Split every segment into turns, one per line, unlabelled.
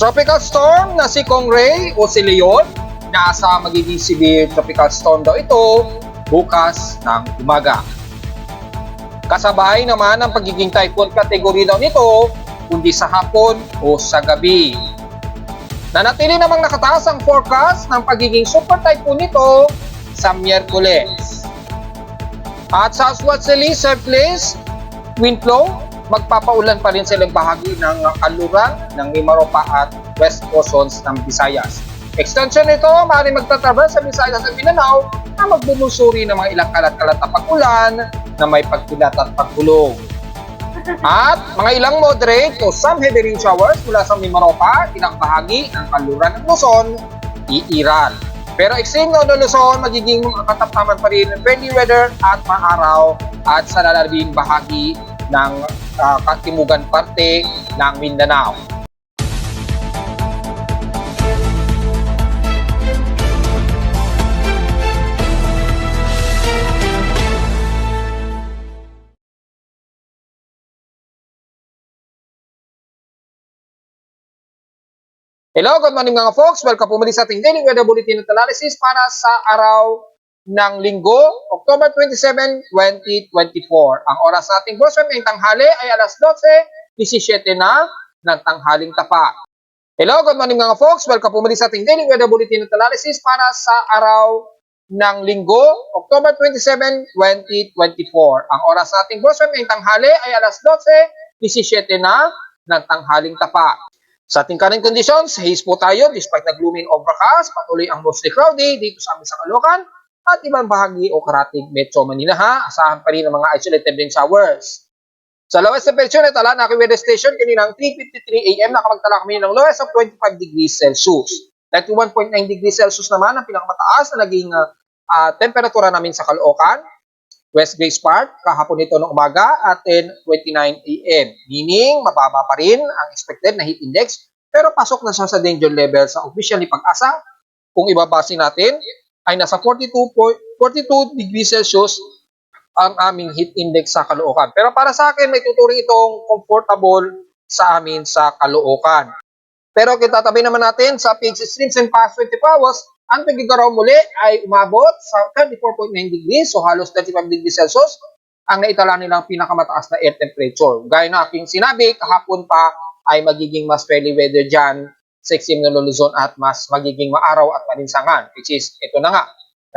Tropical storm na si Kongray o si Leon, nasa magiging severe tropical storm daw ito bukas ng umaga. Kasabay naman ang pagiging typhoon category daw nito, kundi sa hapon o sa gabi. Nanatili namang nakataas ang forecast ng pagiging super typhoon nito sa Miyerkules. At southwesterly surface wind flow, magpapaulan pa rin silang bahagi ng kanluran ng Mimaropa at west portions ng Visayas. Extension nito, maaaring magtatraverse sa Visayas at Mindanao na magbumusuri ng mga ilang kalat-kalat na pag-ulan na may pagkilat at pagkulog. At mga ilang moderate o some heavy rain showers mula sa Mimaropa, ilang bahagi ng kanluran ng Luzon, iiral. Pero extreme no Luzon, magiging kataptaman pa rin ng friendly weather at maaraw at sa lalabing bahagi ng katimugan parte ng Mindanao. Hello, good morning mga folks. Welcome po muli sa ating Daily Weather Bulletin at Analysis para sa araw ng Linggo, October 27, 2024. Ang oras nating browser ngayong tanghali ay alas 12:17 na ng tanghaling tapat. Hello, good morning mga folks. Welcome po muli sa ating Daily Weather Bulletin at Analysis para sa araw ng Linggo, October 27, 2024. Ang oras nating browser ngayong tanghali ay alas 12:17 na ng tanghaling tapat. Sa ating current conditions, haze po tayo despite na gloomy and overcast, patuloy ang mostly cloudy dito sa amin sa Caloocan at ibang bahagi o karatig Metro Manila ha. Asahan pa rin ang mga isolated rain showers. Sa lowest temperature, natala na aking weather station kaninang 3:53 AM, nakapagtala kami ng lowest of 25 degrees Celsius. 31.9 degrees Celsius naman ang pinakamataas na naging temperatura namin sa Caloocan, West Grace Park, kahapon ito ng umaga at 10:29 AM. Meaning, mababa pa rin ang expected na heat index, pero pasok na siya sa danger level sa officially Pag-asa. Kung ibabase natin, ay nasa 42 degrees Celsius ang aming heat index sa Caloocan. Pero para sa akin, may tuturing itong comfortable sa amin sa Caloocan. Pero kitatabi naman natin sa PH streams and past 24 hours, ang Tugigaraw muli ay umabot sa 34.9 degrees, so halos 35 degrees Celsius, ang naitala nilang pinakamataas na air temperature. Gaya na aking sinabi, kahapon pa ay magiging mas fairly weather dyan sa extreme ng Luzon at mas magiging maaraw at malinsangan, which is, ito na nga,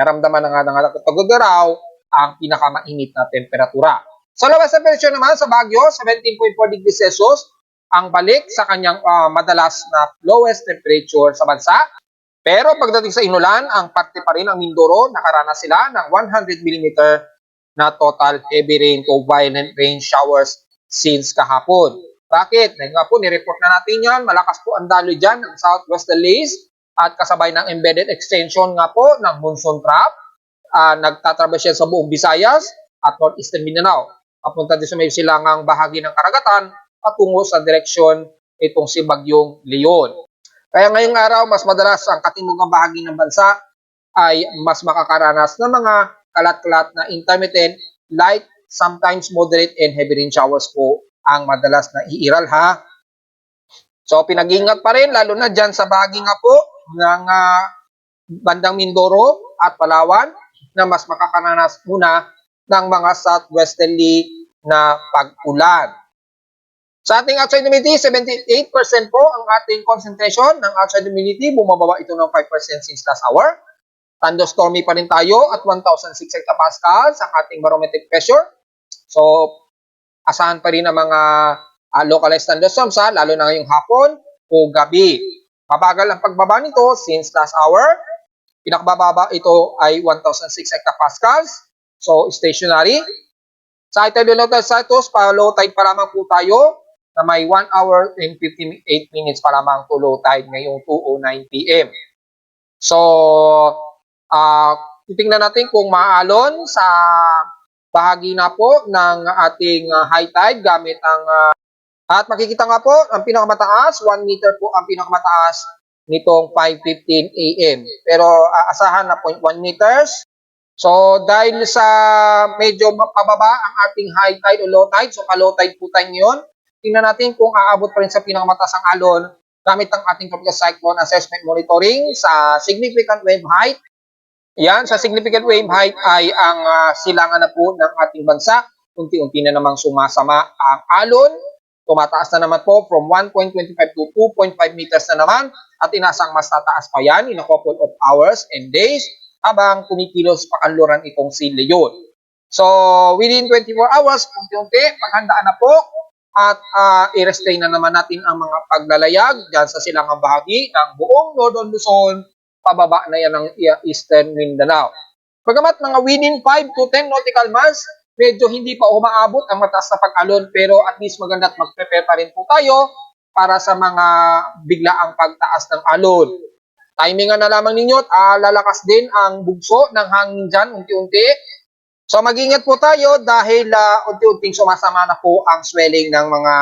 naramdaman na nga ng Tugigaraw ang pinakamainit na temperatura. Sa lowest temperature naman sa Baguio, 17.4 degrees Celsius, ang balik sa kanyang madalas na lowest temperature sa bansa. Pero pagdating sa inulan, ang parte pa rin ng Mindoro, nakaranas sila ng 100 mm na total heavy rain to violent rain showers since kahapon. Bakit? Dahil nga po, nireport na natin yan, malakas po ang daloy dyan ng southwesterlies at kasabay ng embedded extension nga po ng monsoon trap. Nagtatraverse yan sa buong Visayas at northeastern Mindanao. Papunta din sa may silangang bahagi ng karagatan patungo sa direksyon itong si Bagyong Leon. Kaya ngayong araw, mas madalas ang katimugang bahagi ng bansa ay mas makakaranas ng mga kalat-kalat na intermittent, light, sometimes moderate and heavy rain showers po ang madalas na iiral ha. So pinag-ingat pa rin, lalo na dyan sa bahagi nga po ng bandang Mindoro at Palawan na mas makakaranas muna ng mga southwesterly na pag-ulan. Sa ating outside humidity, 78% po ang ating concentration ng outside humidity. Bumababa ito ng 5% since last hour. Thunderstormy pa rin tayo at 1,006 hectopascals ang ating barometric pressure. So, asahan pa rin ang mga localized thunderstorms lalo na ngayong hapon o gabi. Mabagal ang pagbaba nito since last hour. Pinakababa ito ay 1,006 hectopascals. So, stationary. Sa high tide and low tide status, pa-low tide pa lamang po tayo na may 1 hour and 58 minutes pa lamang to low tide ngayong 2:09 PM. So, titingnan natin kung maalon sa bahagi na po ng ating high tide gamit ang at makikita nga po ang pinakamataas, 1 meter po ang pinakamataas nitong 5:15 AM. Pero aasahan na 0.1 meters. So, dahil sa medyo pababa ang ating high tide o low tide, so ka-low tide po tayo ngayon, tingnan natin kung aabot pa rin sa pinakamataas ang alon gamit ang ating tropical cyclone assessment monitoring sa significant wave height. Yan, sa significant wave height ay ang silangan na po ng ating bansa. Unti-unti na namang sumasama ang alon. Tumataas na naman po from 1.25 to 2.5 meters na naman at inasang mas tataas pa yan in a couple of hours and days habang kumikilos pakanluran itong si Leon. So, within 24 hours, unti-unti, paghandaan na po at i-restrain na naman natin ang mga paglalayag dyan sa silangang bahagi ng buong Northern Luzon, pababa na yan ng Eastern Mindanao. Pagamat mga within 5 to 10 nautical miles, medyo hindi pa umaabot ang mataas na pag-alon pero at least maganda at mag-prepare pa rin po tayo para sa mga biglaang pagtaas ng alon. Timingan na lamang ninyo at lalakas din ang bugso ng hangin dyan unti-unti. So mag-ingat po tayo dahil unti-unting sumasama na po ang swelling ng mga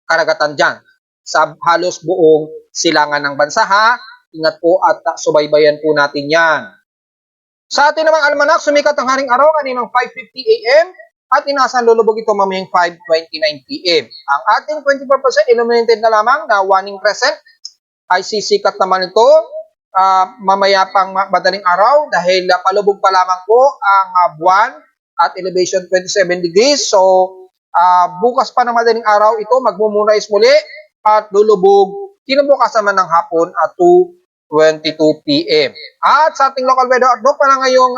karagatan dyan sa halos buong silangan ng bansa ha. Ingat po at subaybayan po natin yan. Sa atin namang almanak, sumikat ang haring araw kaninang 5:50 AM at inaasang lulubog ito mamayang 5:29 PM. Ang ating 24% illuminated na lamang na waning crescent ay sisikat naman ito mamaya pang madaling araw dahil palubog pa lamang po ang buwan at elevation 27 degrees. So, bukas pa ng madaling araw ito magmumurais muli at lulubog kinabukasan naman ng hapon at 2:22 PM. At sa ating local weather outlook para ngayong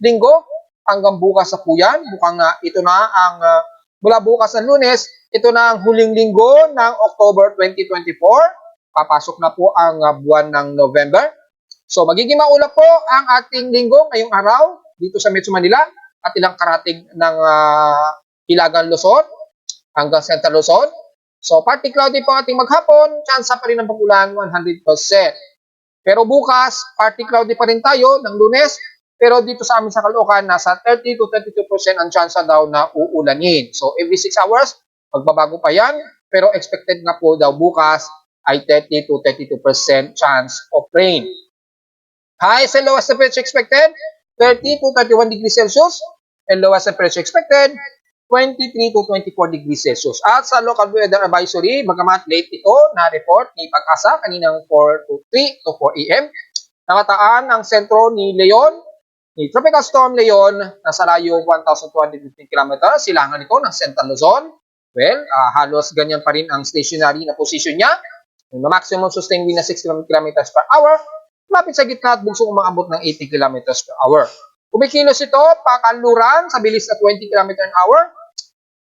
linggo, hanggang bukas sa po yan. Mukhang ito na ang, mula bukas ng Lunes, ito na ang huling linggo ng October 2024. Papasok na po ang buwan ng November. So magiging maulap po ang ating linggo ngayong araw dito sa Metro Manila at ilang karatig ng Hilagang Luzon hanggang Central Luzon. So partly cloudy po ating maghapon, chance pa rin ng pag-ulan 100%. Pero bukas, partly cloudy pa rin tayo ng Lunes. Pero dito sa amin sa Caloocan, nasa 30 to 32% ang chance daw na uulanin. So every 6 hours, magbabago pa yan. Pero expected na po daw bukas ay 30 to 32% chance of rain. Highest and lowest temperature expected, 30 to 31 degrees Celsius. And lowest temperature expected, 23 to 24 degrees Celsius. At sa local weather advisory, bagamat late ito na report ni Pag-asa kaninang 4 to 3 to 4 AM, nakataan ang sentro ni Leon, ni Tropical Storm Leon, nasa layong 1,215 km, silangan ito ng Central Luzon. Well, halos ganyan pa rin ang stationary na position niya. Yung maximum sustained wind na 60 km per hour, malapit sa gitna at bugsong umaabot ng 80 km per hour. Kumikilos ito pakanluran sa bilis na 20 km an hour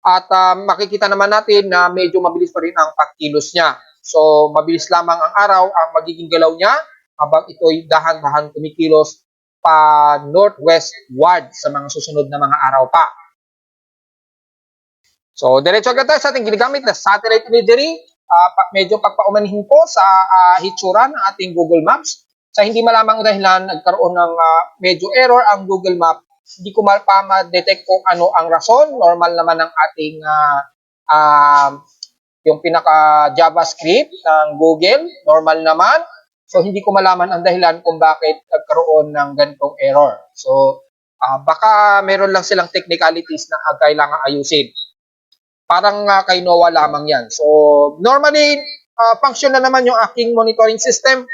at makikita naman natin na medyo mabilis pa rin ang pagkilos niya. So mabilis lamang ang araw ang magiging galaw niya habang ito'y dahan-dahan kumikilos pa northwestward sa mga susunod na mga araw pa. So diretso agad tayo sa ating ginagamit na satellite imagery. Medyo pagpaumanihin po sa hitsura ng ating Google Maps. Sa hindi malamang dahilan, nagkaroon ng medyo error ang Google Map. Hindi ko pa ma-detect kung ano ang rason. Normal naman ang ating yung pinaka JavaScript ng Google. Normal naman. So, hindi ko malaman ang dahilan kung bakit nagkaroon ng ganitong error. So, baka meron lang silang technicalities na kailangan ayusin. Parang kay NOAA lamang yan. So, normally, function na naman yung aking monitoring system.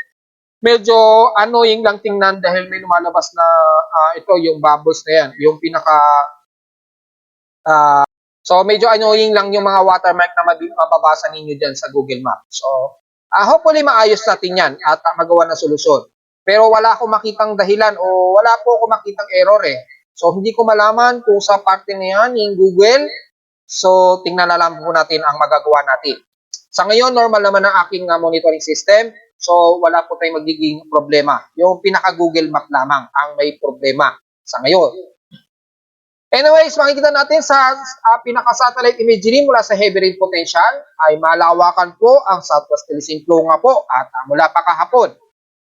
Medyo annoying lang tingnan dahil may lumalabas na ito yung bubbles na yan. Yung pinaka... so, medyo annoying lang yung mga watermark na mababasa ninyo dyan sa Google Maps. So, hopefully maayos natin yan at magawa na solusyon. Pero wala akong makitang dahilan o wala po akong makitang error eh. So, hindi ko malaman kung sa parte na yan, yung Google. So, tingnan na lang po natin ang magagawa natin. Sa ngayon, normal naman ang aking monitoring system. So, wala po tayong magiging problema. Yung pinaka-Google Map lamang ang may problema sa ngayon. Anyways, makikita natin sa pinaka-satellite imagery mula sa heavy rain potential ay malawakan po ang southwesterly wind flow nga po at mula pa kahapon.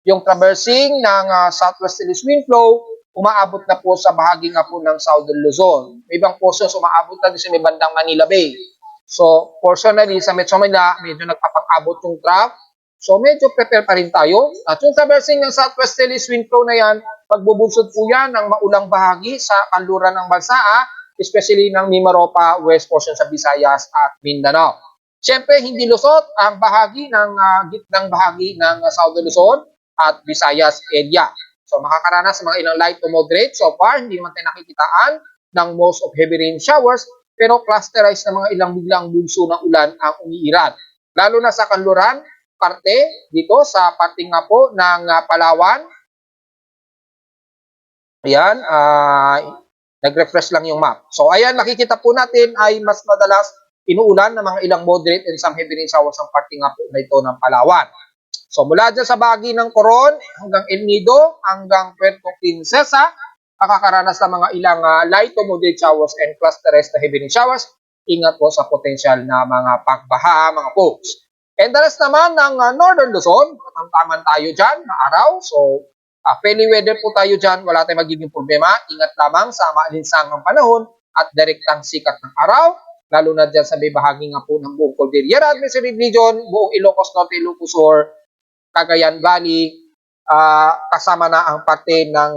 Yung traversing ng southwesterly wind flow, umaabot na po sa bahagi nga po ng Southern Luzon. May ibang portions umaabot na din sa may bandang Manila Bay. So, portionally sa Metro Manila, medyo nagpapang-abot yung trough. So, medyo prepare pa rin tayo. At yung traversing ng southwesterly wind flow na yan, pagbubunsod po yan ng maulang bahagi sa kanluran ng bansa, especially ng Mimaropa, west portion sa Visayas at Mindanao. Siyempre, hindi lusot ang bahagi ng gitnang bahagi ng Southern Luzon at Visayas area. So makakaranas ng mga ilang light to moderate. So far, hindi naman tayo nakikitaan ng most of heavy rain showers, pero clusterized na mga ilang biglang bunso ng ulan ang umiiral. Lalo na sa kanluran, parte dito sa parte nga po ng Palawan. Ayan, nag-refresh lang yung map. So ayan, nakikita po natin ay mas madalas inuulan ng mga ilang moderate and some heavy rain showers ang parte nga po na ito ng Palawan. So mula dyan sa bahagi ng Coron hanggang El Nido hanggang Puerto Princesa, makakaranas ng mga ilang light to moderate showers and clusterized na heavy rain showers. Ingat po sa potensyal na mga pagbaha, mga folks. And the rest naman ng Northern Luzon, katamtaman tayo dyan na araw. So friendly weather po tayo dyan, wala tayong magiging problema. Ingat lamang sa maalinsangang panahon at direktang sikat ng araw, lalo na dyan sa may bahagi nga po ng buong Cordillera Administrative Region, buong Ilocos Norte, Ilocos Sur, Cagayan Valley, kasama na ang parte ng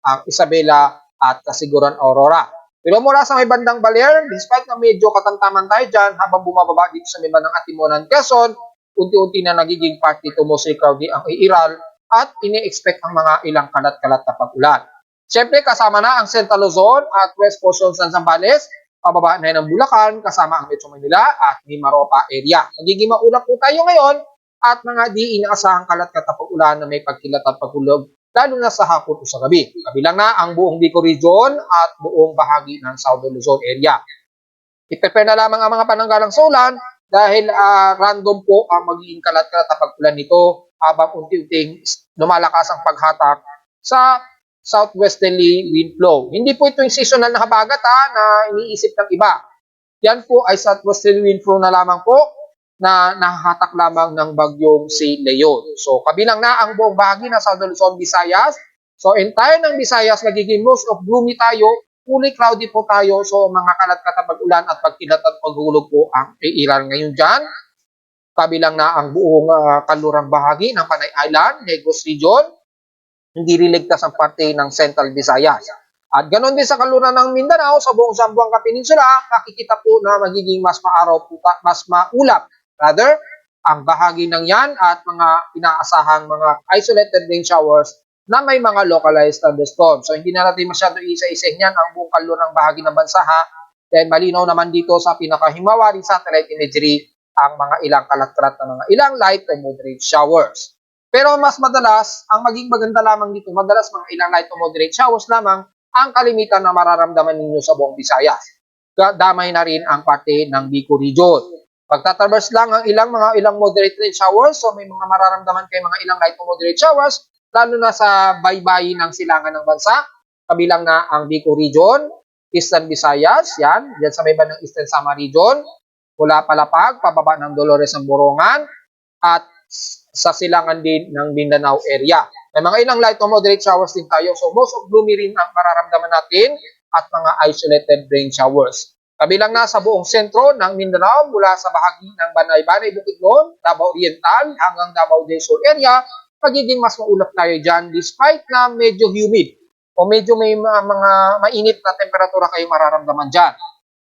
ang Isabela at Kasiguran Aurora. Pero mula sa may bandang Baler, despite na medyo katamtaman tayo dyan, habang bumababa dito sa may bandang Atimonan, Quezon, unti-unti na nagiging party to mostly cloudy ang iiral at ini-expect ang mga ilang kalat-kalat na pag-ulan. Siyempre, kasama na ang Central Luzon at West Portion San Zambales, pababa na ng Bulacan, kasama ang Metro Manila at Mimaropa area. Magiging maulap po tayo ngayon at mga di inaasahang kalat-kalat na pag-ulan na may pagkilat at paghulog, lalo na sa hapon o sa gabi. Kabilang na ang buong Bicol Region at buong bahagi ng Southern Luzon area. I-prepare na lamang ang mga pananggalang sa ulan dahil random po ang magiging kalat-kalat na pag-ulan nito habang unti-unting lumalakas ang paghatak sa southwesterly wind flow. Hindi po ito yung seasonal na habagat na iniisip ng iba. Yan po ay southwesterly wind flow na lamang po na nahahatak lamang ng bagyong si Leon. So kabilang na ang buong bahagi ng Southern Luzon, Visayas. So entire ng Visayas, magiging most of gloomy tayo, fully cloudy po tayo. So mga kalat-kalat pag-ulan at pagkilat at paghulog po ang iiral ngayon dyan. Kabilang na ang buong kanlurang bahagi ng Panay Island, Negros Region, hindi riligtas ang parte ng Central Visayas. At ganoon din sa kanluran ng Mindanao, sa buong Zamboanga Peninsula, makikita po na magiging mas maaraw po, mas maulap. Rather, ang bahagi ng yan at mga inaasahang mga isolated rain showers na may mga localized thunderstorms. So hindi na natin masyado isa-isahin yan ang buong kanlurang bahagi ng bansa dahil malinaw naman dito sa pinakahimawari satellite imagery ang mga ilang kalat-kalat na mga ilang light to moderate showers. Pero mas madalas, ang maging maganda lamang dito, madalas mga ilang light to moderate showers lamang ang kalimitan na mararamdaman ninyo sa buong Visayas. Damay na rin ang parte ng Bicol Region. Pagtatraverse lang ang mga ilang moderate rain showers, so may mga mararamdaman kayo mga ilang light to moderate showers, lalo na sa baybayin ng silangan ng bansa, kabilang na ang Bicol Region, Eastern Visayas, yan sa may bandang Eastern Samar Region, mula Palapag, pababa ng Dolores ng Borongan, at sa silangan din ng Mindanao area. May mga ilang light to moderate showers din tayo. So most of gloomy rin ang mararamdaman natin at mga isolated rain showers. Kabilang na sa buong sentro ng Mindanao mula sa bahagi ng Banay-Banay, Bukidnon, Davao Oriental hanggang Davao del Sur area, magiging mas maulap tayo dyan despite na medyo humid o medyo may mga mainit na temperatura kayong mararamdaman dyan.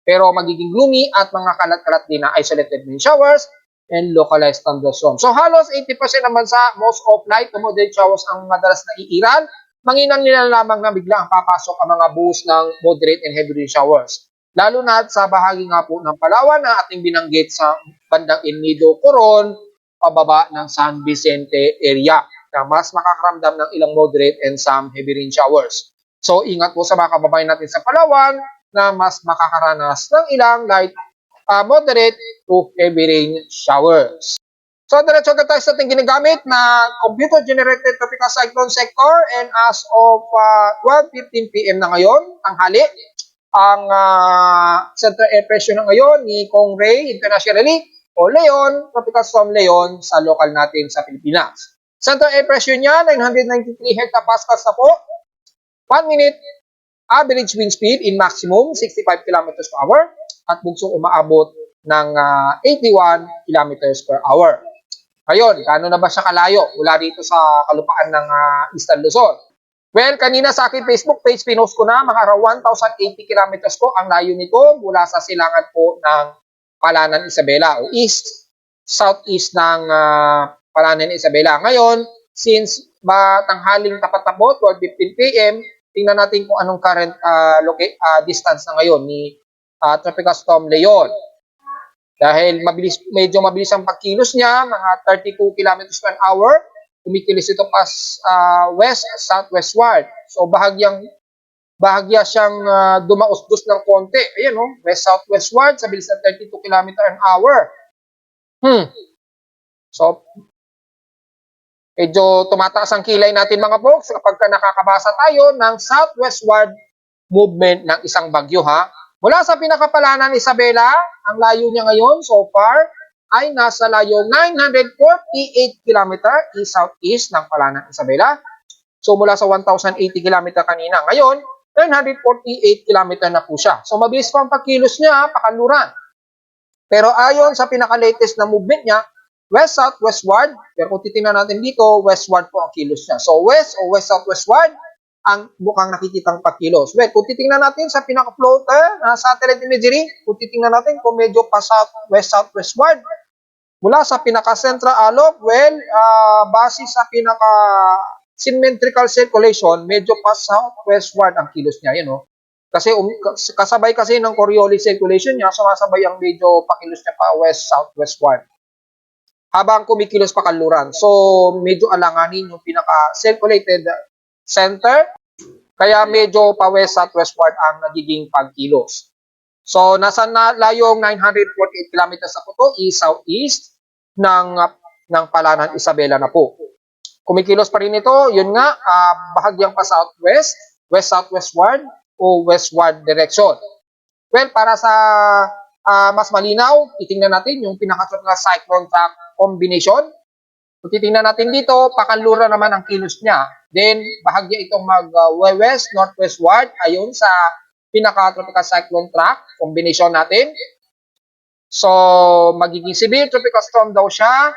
Pero magiging gloomy at mga kalat-kalat din na isolated rain showers and localized thunderstorms. So halos 80% ng bansa, most of light to moderate showers ang madalas na iiral. Manginan nila lamang na bigla ang papasok ang mga buhos ng moderate and heavy rain showers. Lalo na sa bahagi nga po ng Palawan na ating binanggit sa bandang El Nido, Coron, pababa ng San Vicente area na mas makakaramdam ng ilang moderate and some heavy rain showers. So ingat po sa mga kababayan natin sa Palawan na mas makakaranas ng ilang light, moderate to heavy rain showers. So diretso agad tayo sa ating ginagamit na computer-generated tropical cyclone sector, and as of 12:15 PM na ngayon, tanghali, ang central air pressure na ngayon ni Kong Ray internationally o Leon, Tropical Storm Leon sa local natin sa Pilipinas. Central air pressure niya, 993 hectopascals na po. 1 minute average wind speed in maximum 65 km per hour at bugsong umaabot ng 81 km per hour. Ngayon, gaano na ba siya kalayo mula dito sa kalupaan ng Eastern Luzon? Well, kanina sa aking Facebook page, pinost ko na mga 1,080 kilometers po ang layo nito mula sa silangan po ng Palanan Isabela o southeast ng Palanan Isabela. Ngayon, since tanghaling tapat-tapot, 12:15 p.m., tingnan natin kung anong current distance na ngayon ni Tropical Storm Leon. Dahil medyo mabilis ang pagkilos niya, mga 32 kilometers per hour, kumikilos ito southwestward. So bahagya siyang dumausdos ng konti. Ayan, west-southwestward sa bilis ng 32 km an hour. So, medyo tumataas ang kilay natin mga folks kapag nakakabasa tayo ng southwestward movement ng isang bagyo ha. Mula sa pinakapalanan ni Isabela, ang layo niya ngayon so far ay nasa layong 948 km east-southeast ng Palanan Isabela. So mula sa 1,080 km kanina, ngayon 948 km na po siya. So mabilis pa ang pagkilos niya, pakanluran. Pero ayon sa pinaka-latest na movement niya, west-southwestward, pero kung titingnan natin dito, westward po ang kilos niya. So west o west-southwestward ang mukhang nakikitang pagkilos. Well, kung titingnan natin sa pinaka-floater na satellite imagery, kung titingnan natin kung medyo pa west-southwestward, mula sa pinaka-central alog, base sa pinaka-symmetrical circulation, medyo pa southwestward ang kilos niya. Yan, Kasi kasabay kasi ng Coriolis circulation niya, sumasabay ang medyo pakilos niya pa west-southwestward. Habang kumikilos pa kanluran. So, medyo alanganin yung pinaka-circulated center, kaya medyo pa west-southwestward ang nagiging pagkilos. So, nasa layong 948 km sa po ito, east-southeast ng Palanan Isabela na po. Kumikilos pa rin ito, yun nga, bahagyang pa southwest, west-southwestward o westward direction. Well, para sa mas malinaw, titingnan natin yung pinaka-tropical cyclone track combination. Kung titingnan natin dito, pakanlura naman ang kilos niya. Then, bahagya itong mag-west, northwestward, ayon sa pinaka-tropical cyclone track combination natin. So, magiging severe tropical storm daw siya.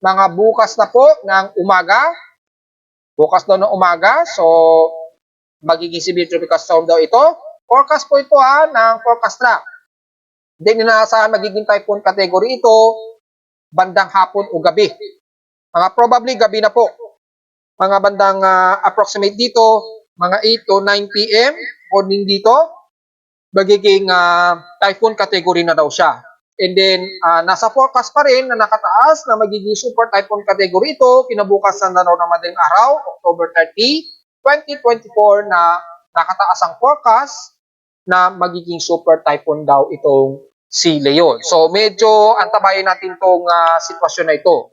Mga bukas na po ng umaga. Bukas daw ng umaga. So, magiging severe tropical storm daw ito. Forecast po ito ng forecast track. Then, inaasahan magiging typhoon category ito bandang hapon o gabi. Mga probably gabi na po. Mga bandang approximate dito, mga 8 to 9 p.m. morning dito, magiging typhoon category na daw siya. And then, nasa forecast pa rin na nakataas na magiging super typhoon category ito, kinabukasan na daw ng madaling araw, October 30, 2024, na nakataas ang forecast na magiging super typhoon daw itong si Leon. So, medyo antabayan natin itong sitwasyon na ito.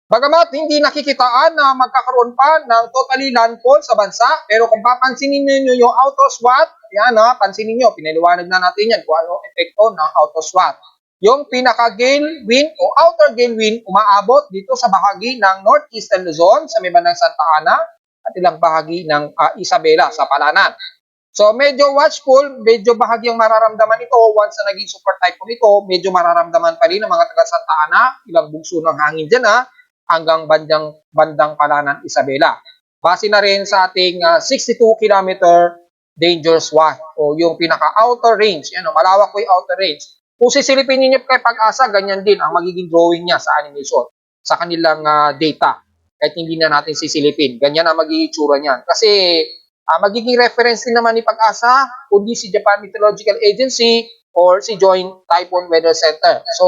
Bagamat hindi nakikitaan na magkakaroon pa ng totally landfall sa bansa, pero kung papansinin niyo yung auto SWAT, yan pansinin niyo, pinaliwanag na natin yan kung ano epekto ng auto SWAT. Yung pinaka-gale wind o outer gale wind umaabot dito sa bahagi ng northeastern Luzon sa may bandang Santa Ana at ilang bahagi ng Isabela sa Palanan. So medyo watchful, medyo bahagyang mararamdaman ito once na naging super typhoon ito, medyo mararamdaman pa rin ng mga taga Santa Ana, ilang bugso ng hangin dyan hanggang bandang Palanan Isabela. Base na rin sa ating 62 km dangerous watch o yung pinaka-outer range. Yan, malawak po yung outer range. Kung sisilipin niyo kay Pag-asa, ganyan din ang magiging drawing niya sa animation, sa kanilang data. Kahit hindi na natin sisilipin, ganyan ang magiging itsura niyan. Kasi magiging reference din naman ni Pag-asa, kundi si Japan Meteorological Agency or si Joint Typhoon Weather Center. So,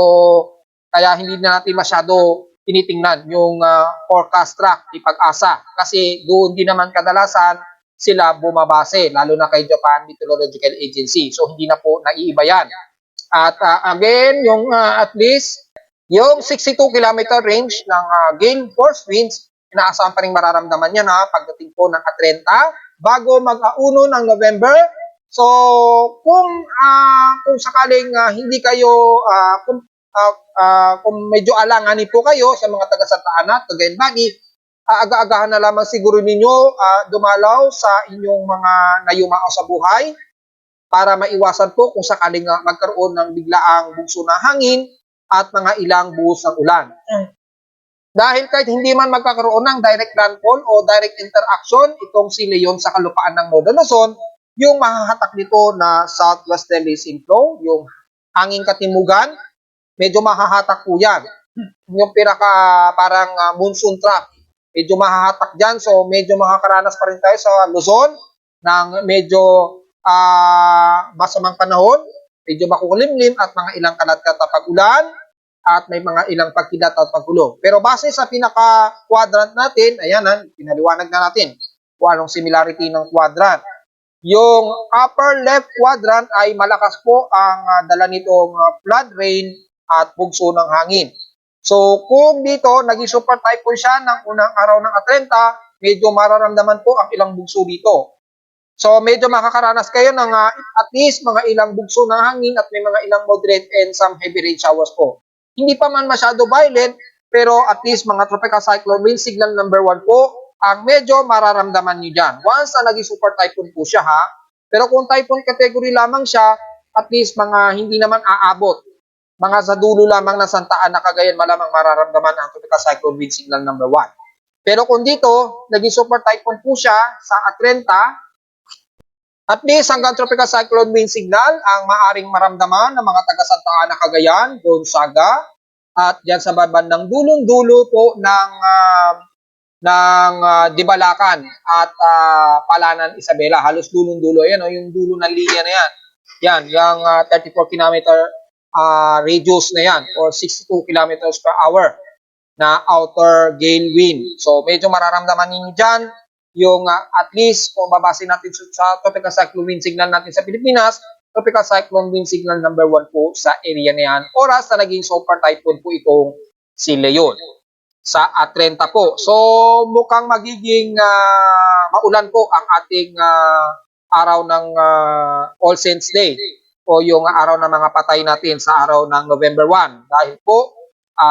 kaya hindi na natin masyado tinitingnan yung forecast track ni Pag-asa. Kasi doon din naman kadalasan sila bumabase, lalo na kay Japan Meteorological Agency. So, hindi na po naiiba yan. At again, yung at least, yung 62 km range ng gale force winds, inaasahan pa rin mararamdaman yan pagdating po ng 30 bago mag-auno ng November. So, kung sakaling hindi kayo, kung medyo alanganin po kayo sa mga taga Santa Ana, Cagayan-Bani, aga-agahan na lamang siguro ninyo dumalaw sa inyong mga nayumao sa buhay para maiwasan po kung sakaling magkaroon ng biglaang bugso na hangin at mga ilang buhos ng ulan. Dahil kahit hindi man magkakaroon ng direct landfall o direct interaction itong si Leon sa kalupaan ng Northern Luzon, yung mahahatak nito na southwesterly flow, yung hanging katimugan medyo mahahatak po yan. Yung pinaka parang monsoon trap, medyo mahahatak dyan. So, medyo makakaranas pa rin tayo sa Luzon ng medyo masamang panahon, medyo makukulimlim at mga ilang kalat-kalat na pag-ulan at may mga ilang pagkilat at paggulo. Pero base sa pinaka-quadrant natin, ayan, pinaliwanag na natin kung anong similarity ng quadrant. Yung upper left quadrant ay malakas po ang dala nitong flood rain at bugso ng hangin. So, kung dito, naging super typhoon siya ng unang araw ng Atlanta, medyo mararamdaman po ang ilang bugso dito. So, medyo makakaranas kayo ng at least mga ilang bugso ng hangin at may mga ilang moderate and some heavy rain showers po. Hindi pa man masyado violent, pero at least mga tropical cyclone wind signal number 1 po, ang medyo mararamdaman nyo dyan. Once na naging super typhoon po siya ha, pero kung typhoon category lamang siya, at least mga hindi naman aabot. Mga sa dulo lamang ng Santa Ana, Cagayan, malamang mararamdaman ang tropical cyclone wind signal number 1. Pero kung dito, naging super typhoon po siya sa Atlanta, at least hanggang tropical cyclone wind signal ang maaring maramdaman ng mga taga Santa Ana, Cagayan, Gonzaga, at diyan sa bandang dulong-dulo po ng Dibalacan at Palanan, Isabela. Halos dulong-dulo. Yan, yung dulo ng linya na yan. Yan, yung 34 kilometer radius na yan or 62 kilometers per hour na outer gale wind. So, medyo mararamdaman ninyo dyan yung at least kung babase natin sa tropical cyclone wind signal natin sa Pilipinas, tropical cyclone wind signal number 1 po sa area na yan. Oras na naging super typhoon po itong si Leon sa Atlanta po. So, mukhang magiging maulan po ang ating araw ng All Saints Day o yung araw ng mga patay natin sa araw ng November 1. Dahil po,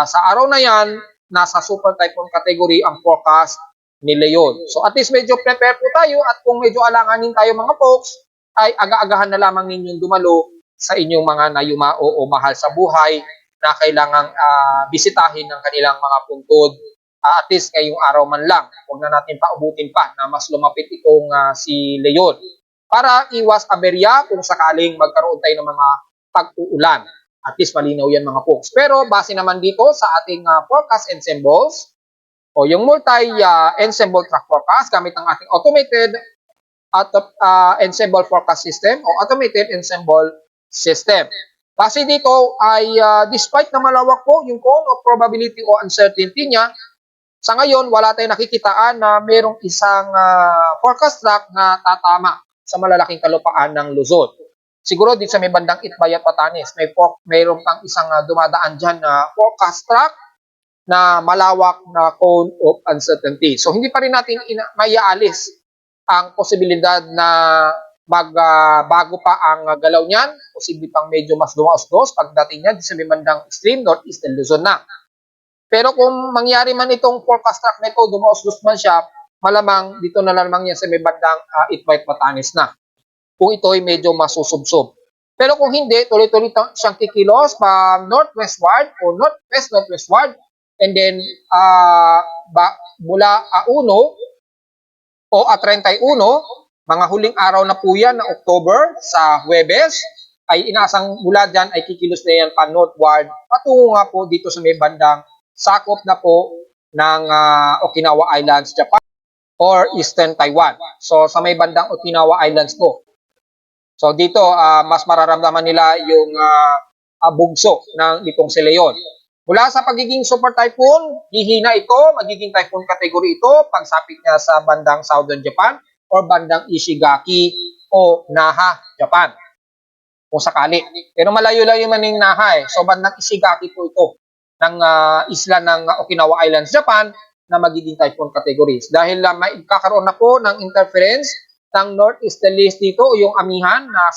sa araw na yan, nasa super typhoon category ang forecast ni Leon. So at least medyo prepare po tayo at kung medyo alanganin tayo mga folks, ay aga-agahan na lamang ninyong dumalo sa inyong mga nayumao o mahal sa buhay na kailangang bisitahin ng kanilang mga puntod at least ngayong araw man lang. Huwag na natin paubutin pa na mas lumapit itong si Leon para iwas aberya kung sakaling magkaroon tayo ng mga pag-uulan. At least malinaw yan mga folks. Pero base naman dito sa ating forecast and symbols, o yung multi-ensemble track forecast gamit ng ating automated ensemble forecast system o automated ensemble system. Kasi dito ay despite na malawak po yung cone of probability o uncertainty niya, sa ngayon wala tayong nakikitaan na mayroong isang forecast track na tatama sa malalaking kalupaan ng Luzon. Siguro dito sa may bandang Itbay at Batanes, mayroong pang isang dumadaan dyan na forecast track na malawak na cone of uncertainty. So, hindi pa rin natin maiaalis ang posibilidad na magbago pa ang galaw niyan. Posible pang medyo mas dumaos-dos pagdating niya sa may bandang extreme northeast ng Luzon na. Pero kung mangyari man itong forecast track na ito, dumaos-dos man siya, malamang dito na lamang yan sa may bandang Itbay at Batanes na. Kung ito ay medyo masusubsob. Pero kung hindi, tuloy-tuloy siyang kikilos pa northwestward o northwest-northwestward. And then, mula 1 o 31, mga huling araw na po yan na October sa Huwebes, ay inasang mula dyan ay kikilos na yan pa northward, patungo nga po dito sa may bandang sakop na po ng Okinawa Islands, Japan, or Eastern Taiwan. So, sa may bandang Okinawa Islands po. So, dito, mas mararamdaman nila yung bugso ng itong si Leon. Mula sa pagiging super typhoon, hihina ito, magiging typhoon category ito, pagsapit niya sa bandang Southern Japan or bandang Ishigaki o Naha, Japan. Kung sakali. Pero malayo-layo man yung Naha eh. So bandang Ishigaki po ito ng isla ng Okinawa Islands, Japan na magiging typhoon categories. Dahil may kakaroon na po ng interference ng northeasterlies dito o yung amihan na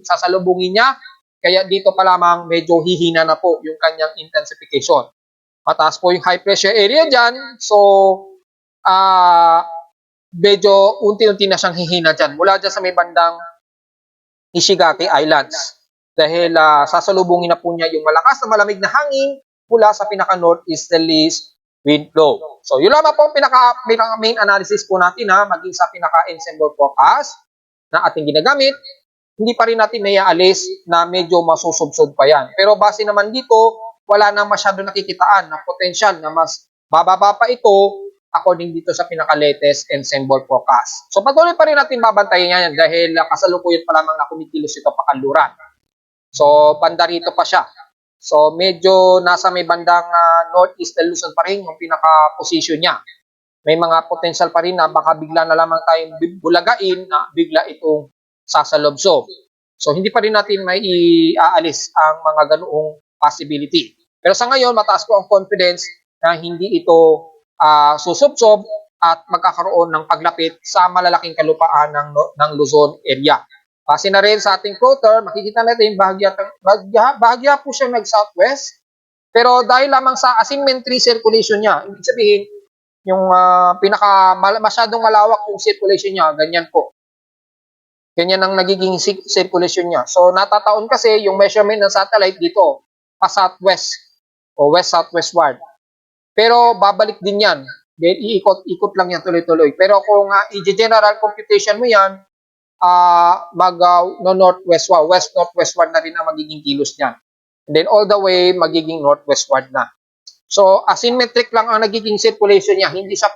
sasalubungin niya. Kaya dito pa lamang medyo hihina na po yung kanyang intensification. Mataas po yung high pressure area dyan. So, medyo unti-unti na siyang hihina dyan. Mula dyan sa may bandang Ishigaki Islands. Dahil sasalubungin na po niya yung malakas na malamig na hangin mula sa pinaka-northeasterlies wind flow. So, yun lamang po ang pinaka-main analysis po natin maging sa pinaka-ensemble forecast na ating ginagamit. hindi pa rin natin naiaalis na medyo masusubsob pa yan. Pero base naman dito, wala na masyado nakikitaan na potential na mas bababa pa ito according dito sa pinaka-latest ensemble forecast. So patuloy pa rin natin babantayan yan dahil kasalukuyan pa lamang na kumikilos ito pakanluran. So banda rito pa siya. So medyo nasa may bandang northeast Luzon pa rin yung pinaka-position niya. May mga potential pa rin na baka bigla na lamang tayong bulagain na bigla itong sasalubsob. So hindi pa rin natin may iaalis ang mga ganoong possibility. Pero sa ngayon, mataas po ang confidence na hindi ito susubsob at magkakaroon ng paglapit sa malalaking kalupaan ng Luzon area. Base na rin sa ating plotter, makikita natin bahagya po siya nag-southwest. Pero dahil lamang sa asymmetry circulation niya, ibig sabihin, yung masyadong malawak yung circulation niya, ganyan po. Ganyan ang nagiging circulation niya. So natataon kasi yung measurement ng satellite dito, pa-southwest o west-southwestward. Pero babalik din yan. Then iikot-ikot lang yan tuloy-tuloy. Pero kung i-general computation mo yan, northwestward, west-northwestward na rin ang magiging kilos niyan. And then all the way, magiging northwestward na. So, asymmetric lang ang nagiging circulation niya. Hindi siya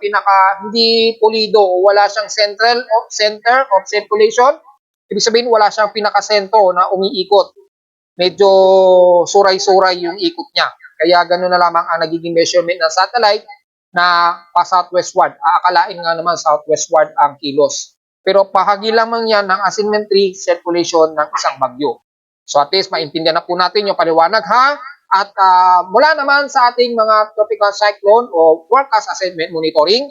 hindi pulido. Wala siyang center of circulation. Ibig sabihin, wala siyang pinaka-sentro na umiikot. Medyo suray-suray yung ikot niya. Kaya gano'n na lamang ang nagiging measurement ng satellite na pa-southwestward. Aakalain nga naman southwestward ang kilos. Pero pahagi lamang yan ng asymmetry circulation ng isang bagyo. So at least maintindihan na po natin yung paliwanag ha. At mula naman sa ating mga tropical cyclone o forecast assessment monitoring,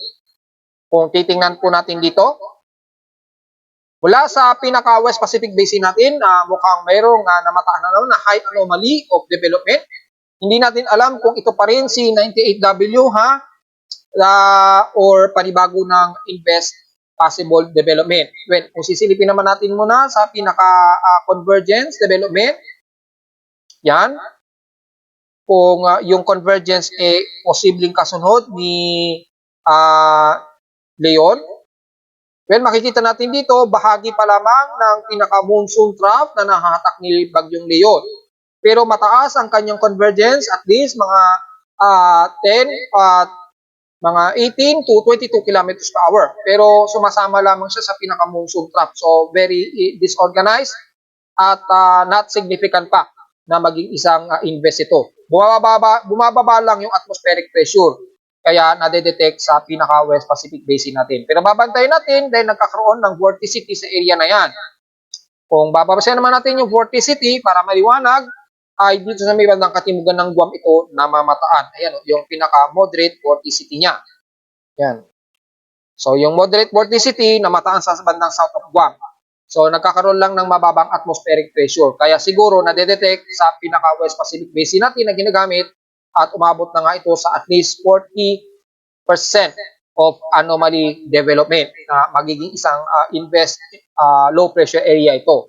kung titingnan po natin dito, mula sa pinaka-West Pacific Basin natin, mukhang mayroong namataan na naman na high anomaly of development. Hindi natin alam kung ito pa rin si 98W or panibago ng invest possible development. Well, kung sisilipin naman natin muna sa pinaka-convergence development, yan. Kung yung convergence posibleng kasunod ni Leon, well, makikita natin dito, bahagi pa lamang ng pinaka-monsoon trough na nahahatak ni Bagyong Leon. Pero mataas ang kanyang convergence, at least mga 18 to 22 kilometers per hour. Pero sumasama lamang siya sa pinaka-monsoon trough. So, very disorganized at not significant pa na maging isang invest ito. Bumababa lang yung atmospheric pressure. Kaya nadedetect sa pinaka-West Pacific Basin natin. Pero babantayan natin dahil nagkakaroon ng vorticity sa area na yan. Kung bababasahin naman natin yung vorticity para maliwanag, ay dito sa may bandang katimugan ng Guam ito namamataan. Ayan, yung pinaka-moderate vorticity niya. Yan. So, yung moderate vorticity namataan sa bandang south of Guam. So, nagkakaroon lang ng mababang atmospheric pressure. Kaya siguro nadedetect sa pinaka-West Pacific Basin natin na ginagamit at umabot na nga ito sa at least 40% of anomaly development na magiging isang invest low pressure area ito.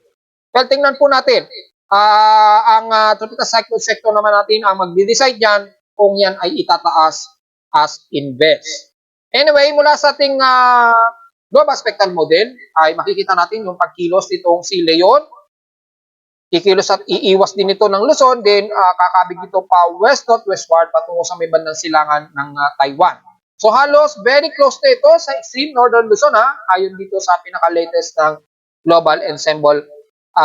Well, tingnan po natin. Ang tropical cyclone sector naman natin ang magde-decide yan kung yan ay itataas as invest. Anyway, mula sa ating global spectral model ay makikita natin yung pagkilos nitong si Leon. Kikilos at iiwas din ito ng Luzon, then kakabig ito pa west-northwestward patungo sa may bandang silangan ng Taiwan. So halos very close na ito sa extreme northern Luzon ayon dito sa pinaka-latest ng global ensemble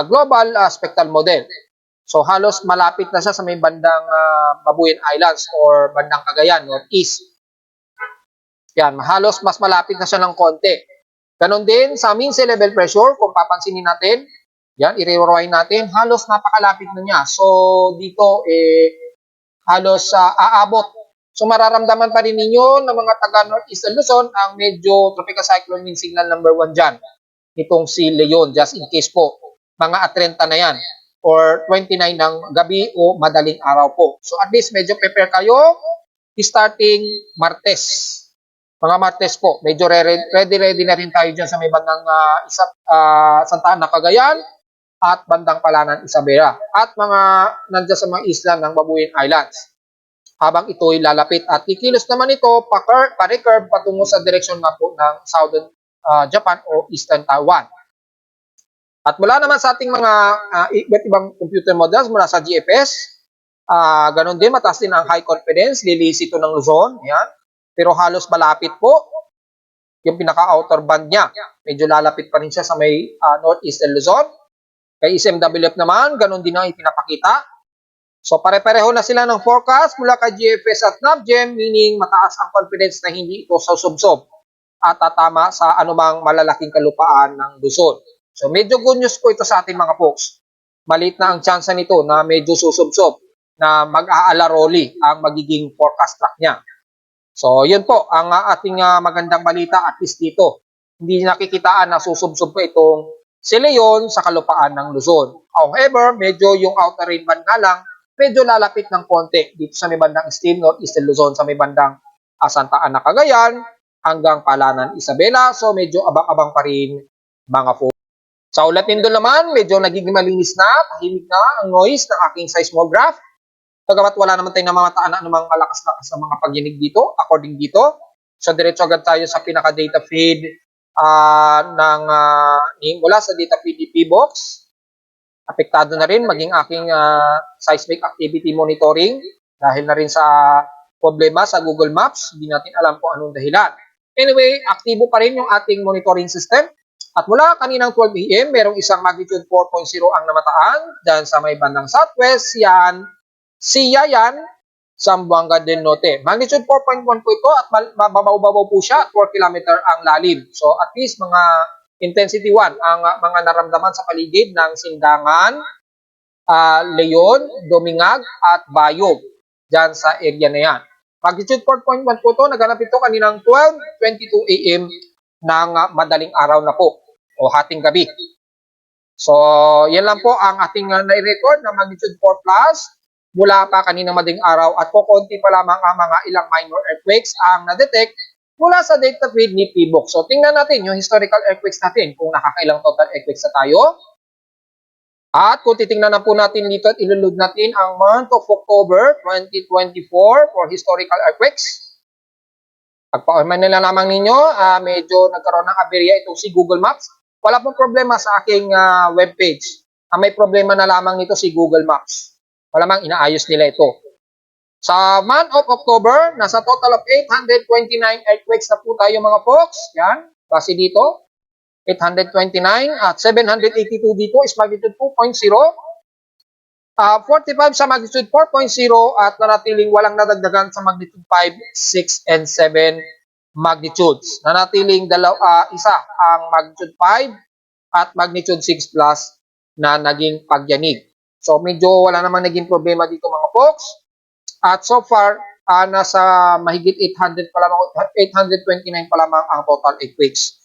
global spectral model. So halos malapit na siya sa may bandang Babuyan Islands or bandang Cagayan, northeast. Yan, halos mas malapit na siya ng konti. Ganon din sa mean sea level pressure, kung papansinin natin, yan, i-rewind natin, halos napakalapit na niya. So dito, halos aabot. So mararamdaman pa rin ninyo ng mga taga Northeast Luzon ang medyo tropical cyclone wind signal number 1 dyan. Itong si Leon, just in case po. Mga 30 na yan or 29 ng gabi o madaling araw po. So at least medyo prepare kayo starting Martes. Mga Martes po, medyo ready na rin tayo dyan sa may bandang Santa Ana, Cagayan at bandang Palanan, Isabela at mga nandiyan sa mga isla ng Babuyan Islands. Habang ito'y lalapit at kikilos naman ito pa-recurve patungo sa direksyon na po ng Southern Japan o Eastern Taiwan. At mula naman sa ating mga iba't ibang computer models mula sa GFS, ganun din, mataas din ang high confidence, lilis ito ng Luzon, yan. Pero halos malapit po yung pinaka-outer band niya. Medyo lalapit pa rin siya sa may northeastern Luzon. Kay SMWF naman, ganun din ang ipinapakita. So pare-pareho na sila ng forecast mula kay GFS at NABGEM, meaning mataas ang confidence na hindi ito susubsob at tatama sa anumang malalaking kalupaan ng Luzon. So medyo good news po ito sa ating mga folks. Maliit na ang tsansa nito na medyo susubsob na mag-aalaroli ang magiging forecast track niya. So yun po ang ating magandang balita at least dito. Hindi nakikitaan na susubsob po itong si Leon sa kalupaan ng Luzon. However, medyo yung outer rain band nga lang, medyo lalapit ng konti dito sa may bandang Extreme Northeastern Luzon, sa may bandang Santa Ana, Cagayan, hanggang Palanan, Isabela. So medyo abang-abang pa rin mga folks. Sa ulatin doon naman, medyo nagiging malinis na, tahimik na ang noise ng aking seismograph. Pagamat wala naman tayong namamataan na anumang malakas-lakas na mga pagyinig dito, according dito. So diretso agad tayo sa pinaka-data feed mula sa data feed P-Box. Apektado na rin maging aking seismic activity monitoring dahil na rin sa problema sa Google Maps. Hindi natin alam kung anong dahilan. Anyway, aktibo pa rin yung ating monitoring system. At mula kaninang 12 AM, merong isang magnitude 4.0 ang namataan dyan sa may bandang southwest, Siyayan, Zamboanga del Norte. Magnitude 4.1 po ito at mababaw-babaw po siya at 4 km ang lalim. So at least mga intensity 1 ang mga naramdaman sa paligid ng Sindangan, Leon, Domingag at Bayog dyan sa area na yan. Magnitude 4.1 po ito, naganap ito kaninang 12:22 AM ng madaling araw na po o hating gabi. So, yan lang po ang ating na-record na magnitude 4 plus mula pa kaninang madaling araw at po konti pa lamang ang mga ilang minor earthquakes ang na-detect mula sa data feed ni P-Box. So, tingnan natin yung historical earthquakes natin kung nakakailang total earthquakes na tayo. At kung titingnan na po natin dito at ilulod natin ang month of October 2024 for historical earthquakes. Pagpa-orman nila lamang ninyo, medyo nagkaroon ng aberya itong si Google Maps. Wala pong problema sa aking webpage. Ang may problema na lamang nito si Google Maps. Malamang inaayos nila ito. Sa month of October, nasa total of 829 earthquakes na po tayo mga folks. Yan, base dito. 829 at 782 dito is magnitude 2.0. 45 sa magnitude 4.0 at nanatiling walang nadagdagan sa magnitude 5, 6, and 7 magnitudes. Nanatiling isa ang magnitude 5 at magnitude 6 plus na naging pagyanig. So medyo wala namang naging problema dito mga folks. At so far, nasa mahigit 829 pa lamang ang total earthquakes.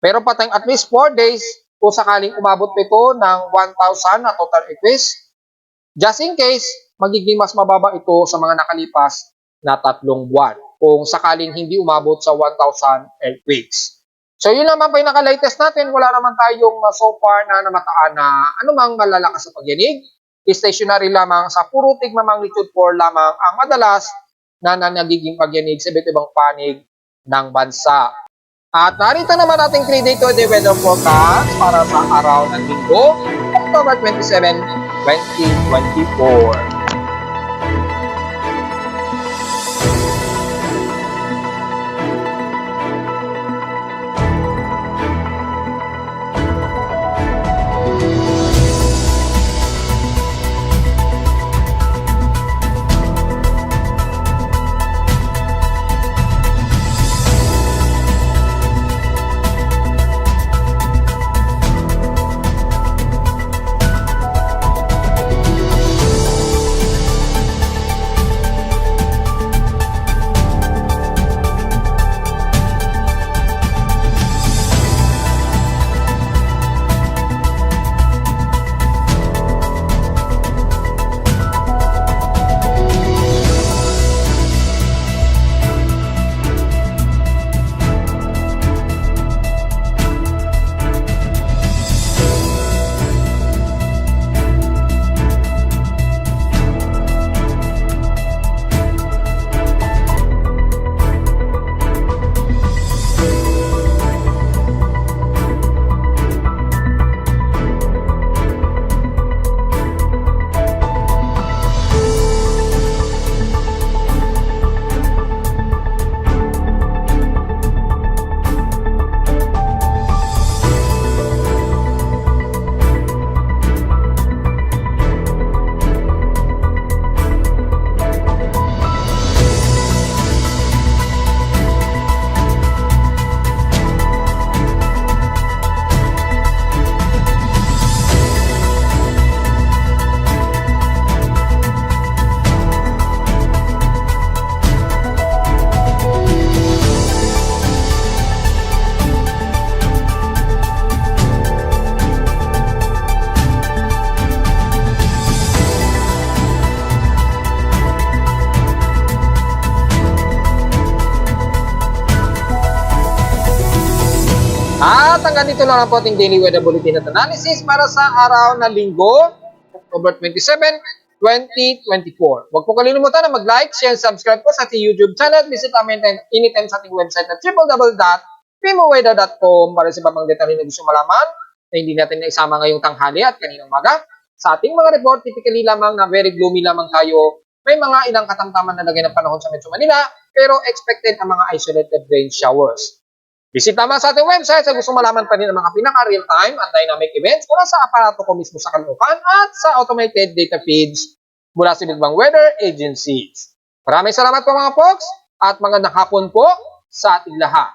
Pero pa tayong at least 4 days kung sakaling umabot pa ito ng 1,000 na total earthquakes. Just in case, magiging mas mababa ito sa mga nakalipas na 3 buwan kung sakaling hindi umabot sa 1,000 earthquakes. So yun naman pa yung naka-latest natin. Wala naman tayong so far na namataan na anumang malalakas sa pagyanig. Stationary lamang sa puro tigma magnitude 4 lamang ang madalas na nagiging pagyanig sa iba't ibang panig ng bansa. At narito naman ating 3-day weather forecast para sa araw ng Linggo, October 27, 2024. At hanggang dito lang po ating daily weather bulletin at analysis para sa araw na linggo, October 27, 2024. Huwag po kalimutan na mag-like, share, and subscribe po sa ating YouTube channel. Visit namin anytime sa ating website na www.pimoweather.com para sa ibang detalye na gusto malaman na hindi natin naisama ngayong tanghali at kaninang umaga. Sa ating mga report, typically lamang na very gloomy lamang tayo. May mga ilang katamtaman na lagay ng panahon sa Metro Manila, pero expected ang mga isolated rain showers. Visit naman sa ating website sa gusto malaman pa rin ang mga pinaka-real-time at dynamic events mula sa aparato ko mismo sa Caloocan at sa automated data feeds mula sa ibang weather agencies. Maraming salamat po mga folks at magandang hapon po sa ating lahat.